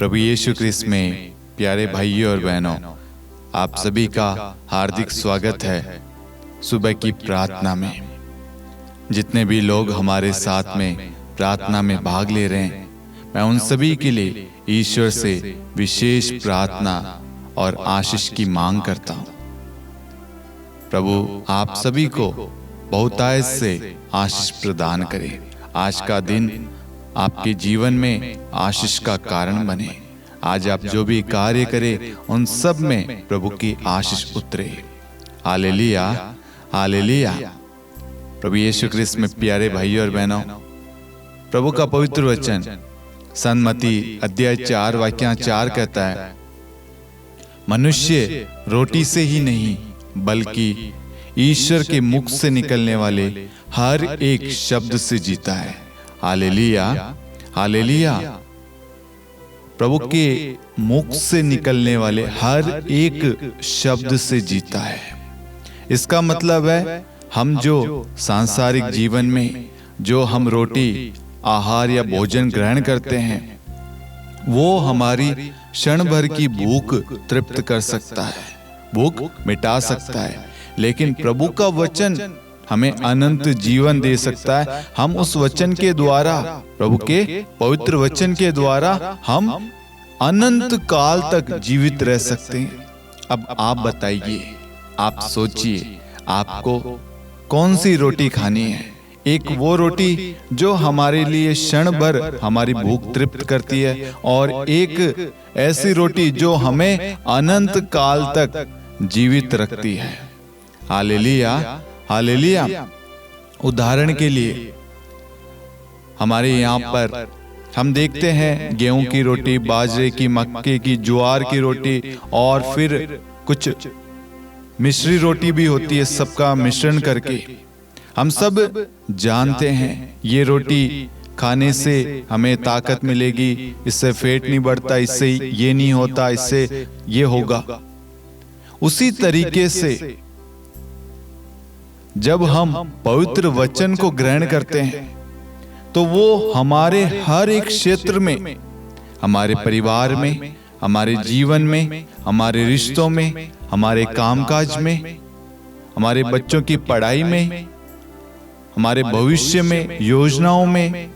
प्रभु यीशु क्रिस्त में प्यारे भाइयों और बहनों, आप सभी का हार्दिक स्वागत है सुबह की प्रार्थना में। जितने भी लोग हमारे साथ में प्रार्थना में भाग ले रहे हैं, मैं उन सभी के लिए ईश्वर से विशेष प्रार्थना और आशीष की मांग करता हूँ। प्रभु आप सभी को बहुतायत से आशीष प्रदान करे। आज का दिन आपके जीवन में आशीष का कारण बने। आज आप जो भी कार्य करें उन सब में प्रभु की आशीष उतरे। Hallelujah, hallelujah. प्रभु यीशु क्रिस्त में प्यारे भाइयों और बहनों, प्रभु का पवित्र वचन सन्मती अध्याय 4 वाक्य 4 कहता है, मनुष्य रोटी से ही नहीं बल्कि ईश्वर के मुख से निकलने वाले हर एक शब्द से जीता है। Hallelujah, hallelujah. प्रभु के मुख से निकलने वाले हर एक शब्द से जीता है। इसका मतलब है हम जो सांसारिक जीवन में जो हम रोटी आहार या भोजन ग्रहण करते हैं, वो हमारी क्षण भर की भूख तृप्त कर सकता है, भूख मिटा सकता है, लेकिन प्रभु का वचन हमें अनंत जीवन दे सकता है। हम उस वचन के द्वारा, प्रभु के पवित्र वचन के द्वारा हम अनंत काल तक जीवित रह सकते हैं। अब आप बताइए, आप सोचिए, आपको कौन सी रोटी खानी है? एक वो रोटी जो हमारे लिए क्षण भर हमारी भूख तृप्त करती है, और एक ऐसी रोटी जो हमें अनंत काल तक जीवित रखती है। Hallelujah, hallelujah. उदाहरण के लिए हमारे यहाँ पर हम देखते हैं गेहूं की रोटी, बाजरे की, मक्के की, ज्वार की रोटी, और फिर कुछ मिश्री रोटी भी होती है, सबका मिश्रण करके। हम सब जानते हैं ये रोटी खाने से हमें ताकत मिलेगी, इससे पेट नहीं बढ़ता, इससे ये नहीं होता, इससे ये होगा। उसी तरीके से जब हम पवित्र वचन को ग्रहण करते हैं तो वो हमारे हर एक क्षेत्र में, हमारे परिवार में, हमारे जीवन में, हमारे रिश्तों में, हमारे कामकाज में, हमारे बच्चों की पढ़ाई में, हमारे भविष्य में, योजनाओं में,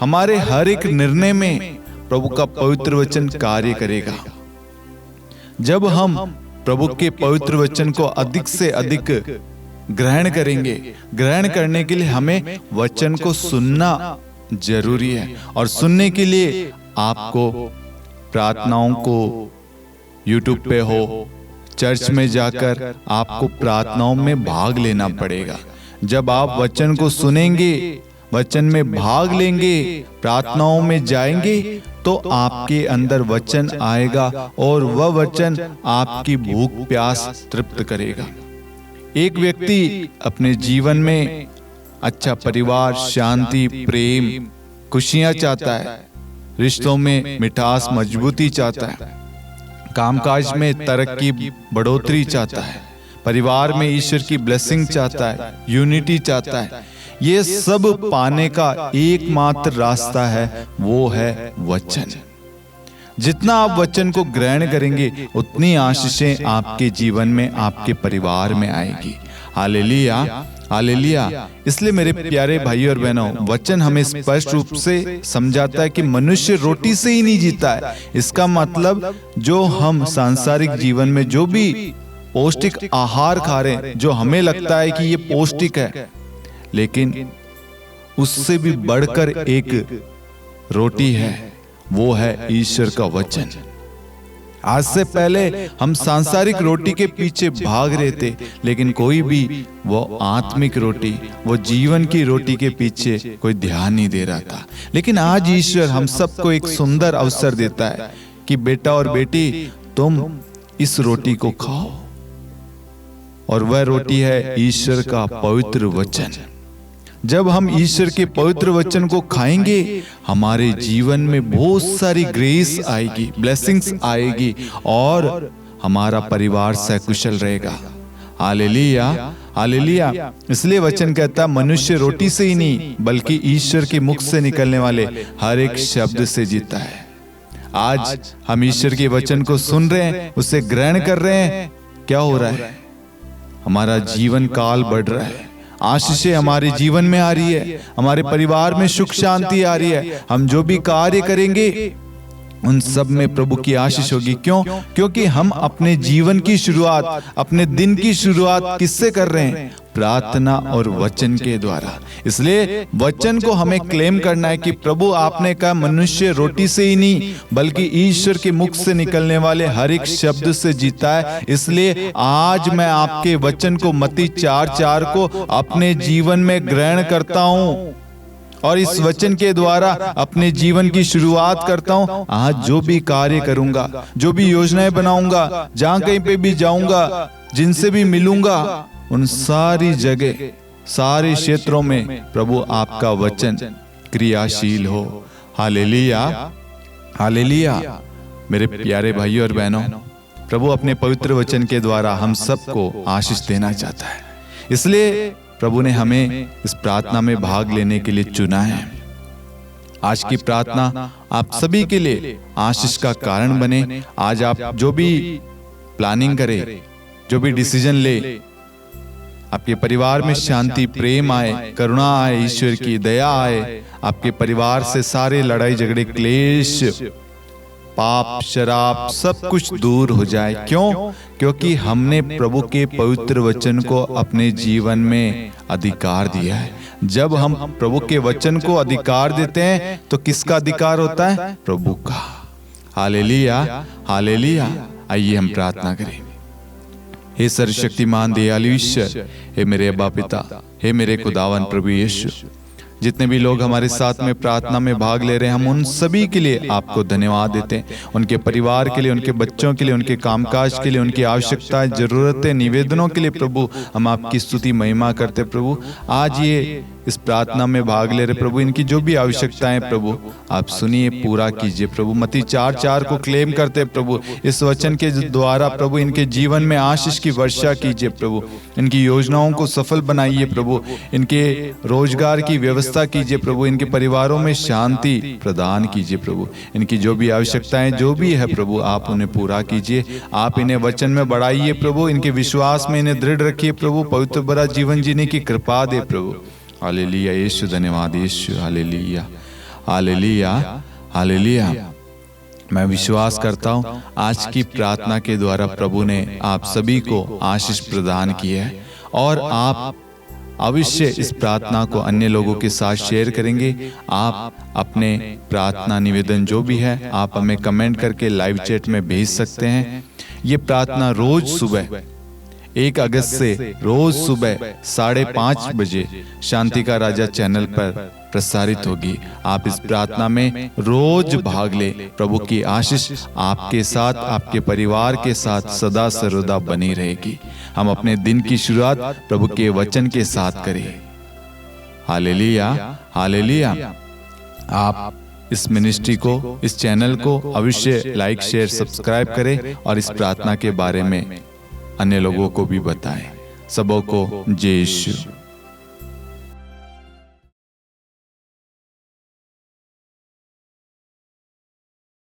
हमारे हर एक निर्णय में प्रभु का पवित्र वचन कार्य करेगा। जब हम प्रभु के पवित्र वचन को अधिक से अधिक ग्रहण करेंगे, ग्रहण करने के लिए हमें वचन को सुनना जरूरी है, और सुनने के लिए आपको प्रार्थनाओं को YouTube पे हो, चर्च में जाकर आपको प्रार्थनाओं में भाग लेना पड़ेगा। जब आप वचन को सुनेंगे, वचन में भाग लेंगे, प्रार्थनाओं में जाएंगे, तो आपके अंदर वचन आएगा और वह वचन आपकी भूख प्यास तृप्त करेगा। एक व्यक्ति अपने जीवन में अच्छा परिवार, शांति, प्रेम, खुशियां चाहता है, रिश्तों में मिठास, मजबूती चाहता है, कामकाज में तरक्की, बढ़ोतरी चाहता है, परिवार में ईश्वर की ब्लेसिंग चाहता है, यूनिटी चाहता है। ये सब पाने का एकमात्र रास्ता है, वो है वचन। जितना आप वचन को ग्रहण करेंगे उतनी आशीषें आपके जीवन में, आपके परिवार में आएगी। Hallelujah, hallelujah. इसलिए मेरे प्यारे भाइयों और बहनों, वचन हमें स्पष्ट रूप से समझाता है कि मनुष्य रोटी से ही नहीं जीता है। इसका मतलब जो हम सांसारिक जीवन में जो भी पौष्टिक आहार खा रहे हैं, जो हमें लगता है कि ये पौष्टिक है, लेकिन उससे भी बढ़कर एक रोटी है, वो है ईश्वर का वचन। आज से पहले हम सांसारिक रोटी के पीछे भाग रहे थे, लेकिन कोई भी वो आत्मिक रोटी, वो जीवन की रोटी के पीछे कोई ध्यान नहीं दे रहा था। लेकिन आज ईश्वर हम सबको एक सुंदर अवसर देता है कि बेटा और बेटी, तुम इस रोटी को खाओ, और वह रोटी है ईश्वर का पवित्र वचन। जब हम ईश्वर के पवित्र वचन को खाएंगे, हमारे जीवन में बहुत सारी ग्रेस आएगी, ब्लेसिंग्स आएगी, और हमारा परिवार सकुशल रहेगा। Hallelujah, hallelujah. इसलिए वचन कहता है, मनुष्य रोटी से ही नहीं बल्कि ईश्वर के मुख से निकलने वाले हर एक शब्द से जीता है। आज हम ईश्वर के वचन को सुन रहे हैं, उसे ग्रहण कर रहे हैं, क्या हो रहा है? हमारा जीवन काल बढ़ रहा है, आशीषें हमारे जीवन में आ रही है, हमारे परिवार में सुख शांति आ रही है। हम जो भी कार्य करेंगे उन सब में प्रभु की आशीष होगी। क्यों? क्योंकि हम अपने जीवन की शुरुआत, अपने दिन की शुरुआत किससे कर रहे हैं? प्रार्थना और वचन के द्वारा। इसलिए वचन को हमें क्लेम करना है कि प्रभु आपने कहा मनुष्य रोटी से ही नहीं बल्कि ईश्वर के मुख से निकलने वाले हर एक शब्द से जीता है। इसलिए आज मैं आपके वचन को मत्ती 4:4 को अपने जीवन में ग्रहण करता हूं और इस वचन के द्वारा अपने जीवन की शुरुआत करता हूं। आज जो भी कार्य करूंगा, जो भी योजनाएं बनाऊंगा, जहां कहीं पे भी जाऊंगा, जिनसे भी मिलूंगा, उन सारी जगह, सारे क्षेत्रों में प्रभु आपका वचन क्रियाशील हो। Hallelujah, hallelujah. मेरे प्यारे भाइयों और बहनों, प्रभु अपने पवित्र वचन के द्वारा हम सबको आशीष देना चाहता है। इसलिए प्रभु ने हमें इस प्रार्थना में भाग लेने के लिए चुना है। आज की प्रार्थना आप सभी के लिए आशीष का कारण बने। आज आप जो भी प्लानिंग करें, जो भी डिसीजन ले, आपके परिवार में शांति, प्रेम आए, करुणा आए, ईश्वर की दया आए, आपके परिवार से सारे लड़ाई झगड़े, क्लेश, पाप, शराब सब कुछ दूर हो जाए। क्यों? क्योंकि हमने प्रभु के पवित्र वचन को अपने जीवन में अधिकार दिया है। जब हम प्रभु के वचन को अधिकार देते हैं तो किसका अधिकार होता है? प्रभु का। Hallelujah, hallelujah. आइए हम प्रार्थना करें। हे सर्वशक्तिमान दयालु ईश्वर, हे मेरे अब्बा पिता, हे मेरे खुदावन प्रभु यीशु, जितने भी लोग हमारे साथ में प्रार्थना में भाग ले रहे हैं, हम उन सभी के लिए आपको धन्यवाद देते हैं। उनके परिवार के लिए, उनके बच्चों के लिए, उनके कामकाज के लिए, उनकी आवश्यकताएं, जरूरतें, निवेदनों के लिए प्रभु हम आपकी स्तुति महिमा करते। प्रभु आज ये इस प्रार्थना में भाग ले रहे प्रभु, इनकी जो भी आवश्यकताएं प्रभु आप सुनिए, पूरा कीजिए प्रभु। मत्ती 4:4 को क्लेम करते प्रभु, इस वचन के द्वारा प्रभु इनके जीवन में आशीष की वर्षा कीजिए प्रभु, इनकी योजनाओं को सफल बनाइए प्रभु, इनके रोजगार की व्यवस्था कीजिए प्रभु, इनके परिवारों में शांति प्रदान कीजिए प्रभु। इनकी जो भी आवश्यकताएं जो भी है प्रभु आप उन्हें पूरा कीजिए। आप इन्हें वचन में बढ़ाइए प्रभु, इनके विश्वास में इन्हें दृढ़ रखिए प्रभु, पवित्र भरा जीवन जीने की कृपा दे प्रभु। हालेलुया यीशु, धन्यवाद यीशु। Hallelujah, hallelujah, hallelujah. मैं विश्वास करता हूँ आज की प्रार्थना के द्वारा प्रभु ने आप सभी को आशीष प्रदान की है और आप अवश्य इस प्रार्थना को अन्य लोगों के साथ शेयर करेंगे। आप अपने प्रार्थना निवेदन जो भी है आप हमें कमेंट करके लाइव चैट में भेज सकते हैं। ये प्रार्थना रोज सुबह 1 अगस्त से रोज सुबह 5:30 बजे शांति का राजा चैनल पर प्रसारित होगी। आप इस प्रार्थना में रोज भाग ले। प्रभु की आशीष आपके साथ, आपके परिवार के साथ सदा सर्वदा बनी रहेगी। हम अपने दिन की शुरुआत प्रभु के वचन के साथ करें। Hallelujah, hallelujah. आप इस मिनिस्ट्री को, इस चैनल को अवश्य लाइक, शेयर, सब्सक्राइब करें और इस प्रार्थना के बारे में अन्य लोगों को भी बताएं। सबों को जय यीशु।